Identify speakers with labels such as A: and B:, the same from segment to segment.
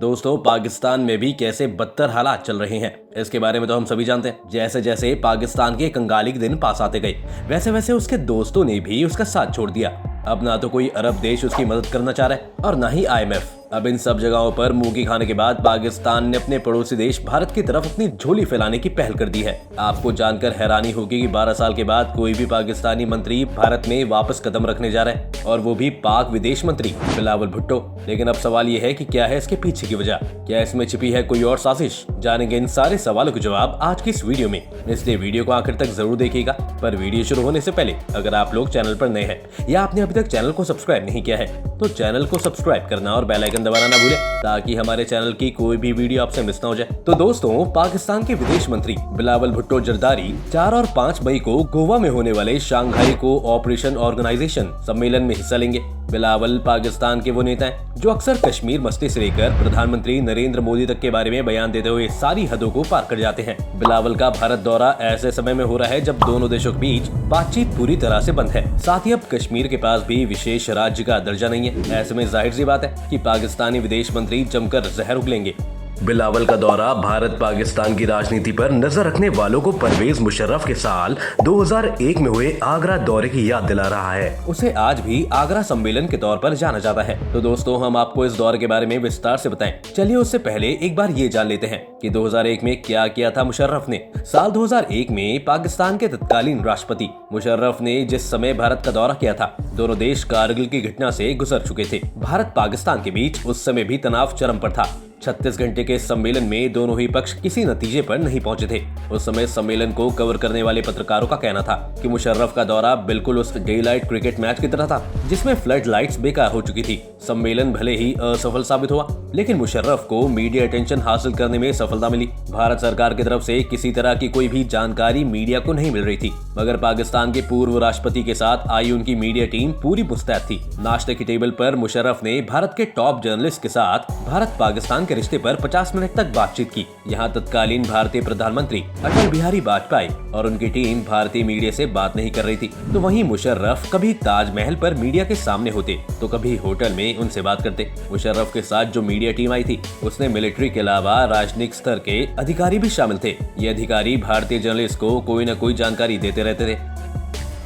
A: दोस्तों, पाकिस्तान में भी कैसे बदतर हालात चल रहे हैं इसके बारे में तो हम सभी जानते हैं। जैसे जैसे पाकिस्तान के कंगाली के दिन पास आते गए, वैसे वैसे उसके दोस्तों ने भी उसका साथ छोड़ दिया। अब ना तो कोई अरब देश उसकी मदद करना चाह रहा है और ना ही IMF। अब इन सब जगहों पर मुंह की खाने के बाद पाकिस्तान ने अपने पड़ोसी देश भारत की तरफ अपनी झोली फैलाने की पहल कर दी है। आपको जानकर हैरानी होगी कि 12 साल के बाद कोई भी पाकिस्तानी मंत्री भारत में वापस कदम रखने जा रहा है, और वो भी पाक विदेश मंत्री बिलावल भुट्टो। लेकिन अब सवाल ये है कि क्या है इसके पीछे की वजह, क्या इसमें छिपी है कोई और साजिश? जानेंगे इन सारे सवालों के जवाब आज की इस वीडियो में, इसलिए वीडियो को आखिर तक जरूर देखिएगा। पर वीडियो शुरू होने से पहले अगर आप लोग चैनल पर नए हैं या आपने अभी तक चैनल को सब्सक्राइब नहीं किया है तो चैनल को सब्सक्राइब करना और बेल आइकन दबाना ना भूलें, ताकि हमारे चैनल की कोई भी वीडियो आपसे मिस ना हो जाए। तो दोस्तों, पाकिस्तान के विदेश मंत्री बिलावल भुट्टो जरदारी 4 और 5 मई को गोवा में होने वाले शंघाई कोऑपरेशन ऑर्गेनाइजेशन सम्मेलन में हिस्सा लेंगे। बिलावल पाकिस्तान के वो नेता हैं जो अक्सर कश्मीर मसले से लेकर प्रधानमंत्री नरेंद्र मोदी तक के बारे में बयान देते हुए सारी हदों को पार कर जाते हैं। बिलावल का भारत दौरा ऐसे समय में हो रहा है जब दोनों देशों के बीच बातचीत पूरी तरह से बंद है। साथ ही अब कश्मीर के पास भी विशेष राज्य का दर्जा नहीं है। ऐसे में जाहिर सी बात है कि पाकिस्तानी विदेश मंत्री जमकर जहर उगलेंगे। बिलावल का दौरा भारत पाकिस्तान की राजनीति पर नजर रखने वालों को परवेज मुशर्रफ के साल 2001 में हुए आगरा दौरे की याद दिला रहा है। उसे आज भी आगरा सम्मेलन के तौर पर जाना जाता है। तो दोस्तों, हम आपको इस दौरे के बारे में विस्तार से बताएं। चलिए उससे पहले एक बार ये जान लेते हैं कि 2001 में क्या किया था मुशर्रफ ने। साल 2001 में पाकिस्तान के तत्कालीन राष्ट्रपति मुशर्रफ ने जिस समय भारत का दौरा किया था, दोनों देश कारगिल की घटना से गुजर चुके थे। भारत पाकिस्तान के बीच उस समय भी तनाव चरम पर था। 36 घंटे के सम्मेलन में दोनों ही पक्ष किसी नतीजे पर नहीं पहुंचे थे। उस समय सम्मेलन को कवर करने वाले पत्रकारों का कहना था कि मुशर्रफ का दौरा बिल्कुल उस डे लाइट क्रिकेट मैच की तरह था जिसमें फ्लड लाइट्स बेकार हो चुकी थी। सम्मेलन भले ही असफल साबित हुआ, लेकिन मुशर्रफ को मीडिया अटेंशन हासिल करने में सफलता मिली। भारत सरकार की तरफ से किसी तरह की कोई भी जानकारी मीडिया को नहीं मिल रही थी, मगर पाकिस्तान के पूर्व राष्ट्रपति के साथ आई उनकी मीडिया टीम पूरी मुस्तैद थी। नाश्ते की टेबल पर मुशर्रफ ने भारत के टॉप जर्नलिस्ट के साथ भारत पाकिस्तान रिश्ते पर 50 मिनट तक बातचीत की। यहाँ तत्कालीन भारतीय प्रधानमंत्री अटल बिहारी वाजपेयी और उनकी टीम भारतीय मीडिया से बात नहीं कर रही थी। तो वहीं मुशर्रफ कभी ताजमहल पर मीडिया के सामने होते तो कभी होटल में उनसे बात करते। मुशर्रफ के साथ जो मीडिया टीम आई थी उसने मिलिट्री के अलावा राजनीतिक स्तर के अधिकारी भी शामिल थे। ये अधिकारी भारतीय जर्नलिस्ट को कोई न कोई जानकारी देते रहते थे।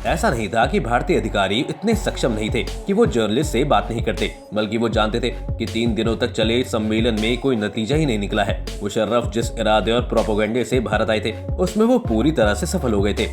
A: ऐसा नहीं था कि भारतीय अधिकारी इतने सक्षम नहीं थे कि वो जर्नलिस्ट से बात नहीं करते, बल्कि वो जानते थे कि 3 दिनों तक चले सम्मेलन में कोई नतीजा ही नहीं निकला है। मुशर्रफ जिस इरादे और प्रोपेगेंडे से भारत आए थे उसमें वो पूरी तरह से सफल हो गए थे।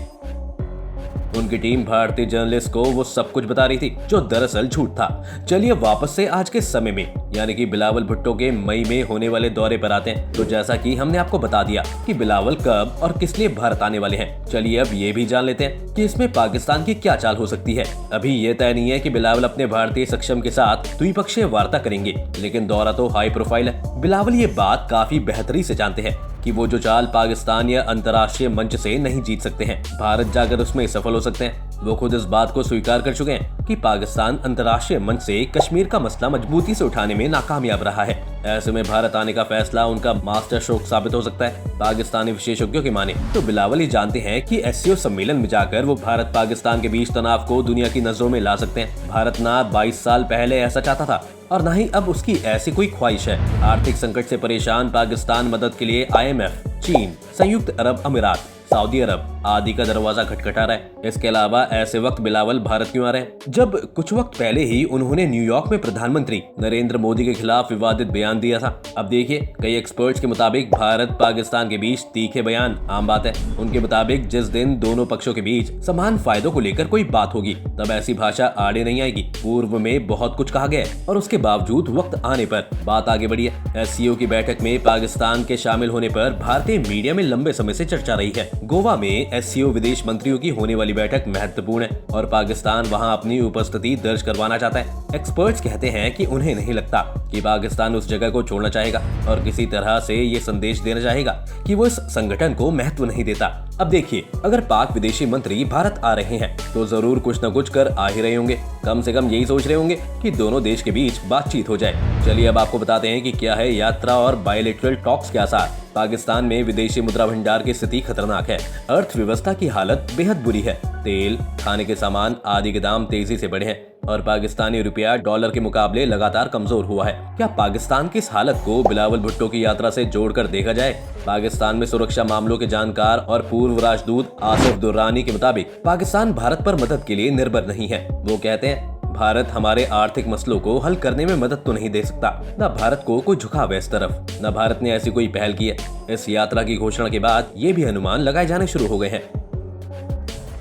A: उनकी टीम भारतीय जर्नलिस्ट को वो सब कुछ बता रही थी जो दरअसल झूठ था। चलिए वापस से आज के समय में, यानी कि बिलावल भुट्टो के मई में होने वाले दौरे पर आते हैं। तो जैसा कि हमने आपको बता दिया कि बिलावल कब और किस लिए भारत आने वाले हैं, चलिए अब ये भी जान लेते हैं कि इसमें पाकिस्तान की क्या चाल हो सकती है। अभी ये तय नहीं है कि बिलावल अपने भारतीय सक्षम के साथ द्विपक्षीय वार्ता करेंगे, लेकिन दौरा तो हाई प्रोफाइल है। बिलावल ये बात काफी बेहतरी से जानते हैं कि वो जो चाल पाकिस्तान या अंतर्राष्ट्रीय मंच से नहीं जीत सकते हैं, भारत जाकर उसमें सफल हो सकते हैं। वो खुद इस बात को स्वीकार कर चुके हैं कि पाकिस्तान अंतर्राष्ट्रीय मंच से कश्मीर का मसला मजबूती से उठाने में नाकामयाब रहा है। ऐसे में भारत आने का फैसला उनका मास्टर स्ट्रोक साबित हो सकता है। पाकिस्तानी विशेषज्ञों की माने तो बिलावल ही जानते हैं कि SCO सम्मेलन में जाकर वो भारत पाकिस्तान के बीच तनाव को दुनिया की नजरों में ला सकते हैं। भारत ना 22 साल पहले ऐसा चाहता था और न ही अब उसकी ऐसी कोई ख्वाहिश है। आर्थिक संकट से परेशान पाकिस्तान मदद के लिए IMF, चीन, संयुक्त अरब अमीरात, सऊदी अरब आदि का दरवाजा खटखटा रहा है। इसके अलावा ऐसे वक्त बिलावल भारत क्यों आ रहे हैं जब कुछ वक्त पहले ही उन्होंने न्यूयॉर्क में प्रधानमंत्री नरेंद्र मोदी के खिलाफ विवादित बयान दिया था। अब देखिए, कई एक्सपर्ट्स के मुताबिक भारत पाकिस्तान के बीच तीखे बयान आम बात है। उनके मुताबिक जिस दिन दोनों पक्षों के बीच समान फायदों को लेकर कोई बात होगी तब ऐसी भाषा आड़े नहीं आएगी। पूर्व में बहुत कुछ कहा गया है और उसके बावजूद वक्त आने पर बात आगे बढ़ी है। SCO की बैठक में पाकिस्तान के शामिल होने पर भारतीय मीडिया में लंबे समय से चर्चा रही है। गोवा में SCO विदेश मंत्रियों की होने वाली बैठक महत्वपूर्ण है और पाकिस्तान वहां अपनी उपस्थिति दर्ज करवाना चाहता है। एक्सपर्ट्स कहते हैं कि उन्हें नहीं लगता कि पाकिस्तान उस जगह को छोड़ना चाहेगा और किसी तरह से ये संदेश देना चाहेगा कि वो इस संगठन को महत्व नहीं देता। अब देखिए, अगर पाक विदेशी मंत्री भारत आ रहे हैं तो जरूर कुछ न कुछ कर आ ही रहे होंगे। कम से कम यही सोच रहे होंगे कि दोनों देश के बीच बातचीत हो जाए। चलिए अब आपको बताते हैं कि क्या है यात्रा और बायलैटरल टॉक्स के आसार। पाकिस्तान में विदेशी मुद्रा भंडार की स्थिति खतरनाक है। अर्थव्यवस्था की हालत बेहद बुरी है। तेल, खाने के सामान आदि के दाम तेजी से बढ़े हैं। और पाकिस्तानी रुपया डॉलर के मुकाबले लगातार कमजोर हुआ है। क्या पाकिस्तान की इस हालत को बिलावल भुट्टो की यात्रा से जोड़कर देखा जाए? पाकिस्तान में सुरक्षा मामलों के जानकार और पूर्व राजदूत आसिफ दुर्रानी के मुताबिक पाकिस्तान भारत पर मदद के लिए निर्भर नहीं है। वो कहते हैं, भारत हमारे आर्थिक मसलों को हल करने में मदद तो नहीं दे सकता, न भारत को कोई झुकाव है इस तरफ, न भारत ने ऐसी कोई पहल की है। इस यात्रा की घोषणा के बाद ये भी अनुमान लगाए जाने शुरू हो गए हैं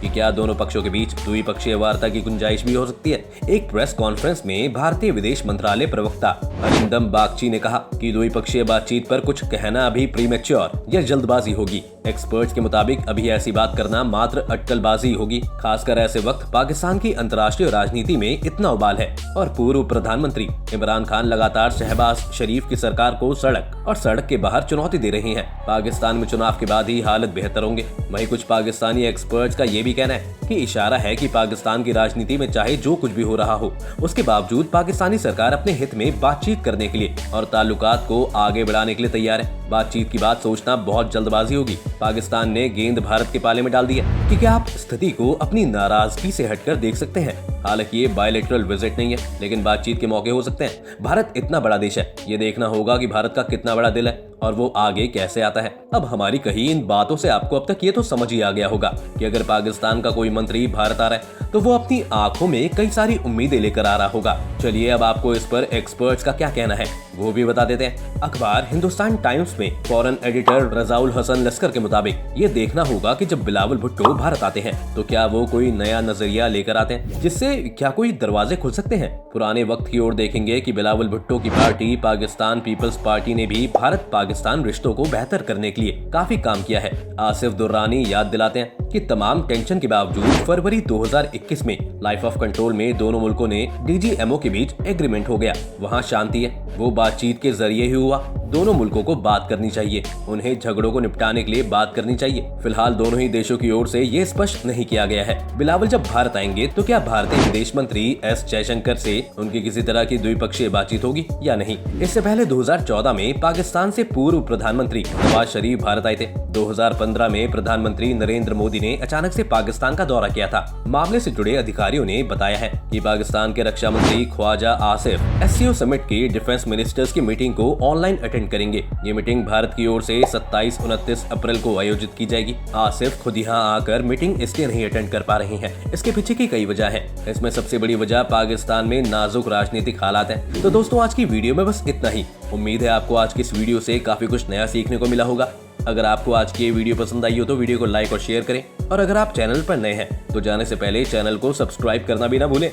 A: कि क्या दोनों पक्षों के बीच द्विपक्षीय वार्ता की गुंजाइश भी हो सकती है। एक प्रेस कॉन्फ्रेंस में भारतीय विदेश मंत्रालय प्रवक्ता अरिंदम बागची ने कहा कि द्विपक्षीय बातचीत पर कुछ कहना अभी प्रीमेच्योर या जल्दबाजी होगी। एक्सपर्ट्स के मुताबिक अभी ऐसी बात करना मात्र अटकलबाजी होगी, खासकर ऐसे वक्त पाकिस्तान की अंतर्राष्ट्रीय राजनीति में इतना उबाल है और पूर्व प्रधानमंत्री इमरान खान लगातार शहबाज शरीफ की सरकार को सड़क और सड़क के बाहर चुनौती दे रहे हैं। पाकिस्तान में चुनाव के बाद ही हालत बेहतर होंगे। वहीं कुछ पाकिस्तानी एक्सपर्ट्स का ये भी कहना है कि इशारा है कि पाकिस्तान की राजनीति में चाहे जो कुछ भी हो रहा हो, उसके बावजूद पाकिस्तानी सरकार अपने हित में बातचीत करने के लिए और ताल्लुकात को आगे बढ़ाने के लिए तैयार है। बातचीत की बात सोचना बहुत जल्दबाजी होगी। पाकिस्तान ने गेंद भारत के पाले में डाल दी है कि क्या आप स्थिति को अपनी नाराजगी से हटकर देख सकते हैं। हालांकि ये बायलैटरल विजिट नहीं है, लेकिन बातचीत के मौके हो सकते हैं। भारत इतना बड़ा देश है, ये देखना होगा कि भारत का कितना बड़ा दिल है और वो आगे कैसे आता है। अब हमारी कही इन बातों से आपको अब तक ये तो समझ ही आ गया होगा कि अगर पाकिस्तान का कोई मंत्री भारत आ रहा है तो वो अपनी आंखों में कई सारी उम्मीदें लेकर आ रहा होगा। चलिए अब आपको इस पर एक्सपर्ट्स का क्या कहना है वो भी बता देते हैं। अखबार हिंदुस्तान टाइम्स में फॉरेन एडिटर रजाउल हसन लश्कर के मुताबिक ये देखना होगा कि जब बिलावल भुट्टो भारत आते हैं तो क्या वो कोई नया नजरिया लेकर आते हैं जिससे क्या कोई दरवाजे खुल सकते हैं। पुराने वक्त की ओर देखेंगे कि बिलावल भुट्टो की पार्टी पाकिस्तान पीपल्स पार्टी ने भी भारत पाकिस्तान रिश्तों को बेहतर करने के लिए काफी काम किया है। आसिफ दुर्रानी याद दिलाते हैं कि तमाम टेंशन के बावजूद फरवरी 2021 में लाइफ ऑफ कंट्रोल में दोनों मुल्कों ने DGMO के बीच एग्रीमेंट हो गया। वहाँ शांति है, वो बातचीत के जरिए ही हुआ। दोनों मुल्कों को बात करनी चाहिए, उन्हें झगड़ों को निपटाने के लिए बात करनी चाहिए। फिलहाल दोनों ही देशों की ओर से ये स्पष्ट नहीं किया गया है। बिलावल जब भारत आएंगे तो क्या भारतीय विदेश मंत्री S जयशंकर से उनकी किसी तरह की द्विपक्षीय बातचीत होगी या नहीं। इससे पहले 2014 में पाकिस्तान से पूर्व प्रधानमंत्री नवाज शरीफ भारत आए थे। 2015 में प्रधानमंत्री नरेंद्र मोदी ने अचानक से पाकिस्तान का दौरा किया था। मामले से जुड़े अधिकारियों ने बताया है कि पाकिस्तान के रक्षा मंत्री ख्वाजा आसिफ SCO समिट की डिफेंस मिनिस्टर्स की मीटिंग को ऑनलाइन अटेंड करेंगे। ये मीटिंग भारत की ओर से 27-29 अप्रैल को आयोजित की जाएगी। आसिफ खुद यहाँ आकर मीटिंग इसलिए नहीं अटेंड कर पा रहे हैं, इसके पीछे की कई वजह है। इसमें सबसे बड़ी वजह पाकिस्तान में नाजुक राजनीतिक हालात है। तो दोस्तों आज की वीडियो में बस इतना ही। उम्मीद है आपको आज की इस वीडियो से काफी कुछ नया सीखने को मिला होगा। अगर आपको आज की ये वीडियो पसंद आई हो तो वीडियो को लाइक और शेयर करें और अगर आप चैनल पर नए हैं तो जाने से पहले चैनल को सब्सक्राइब करना भी ना भूलें।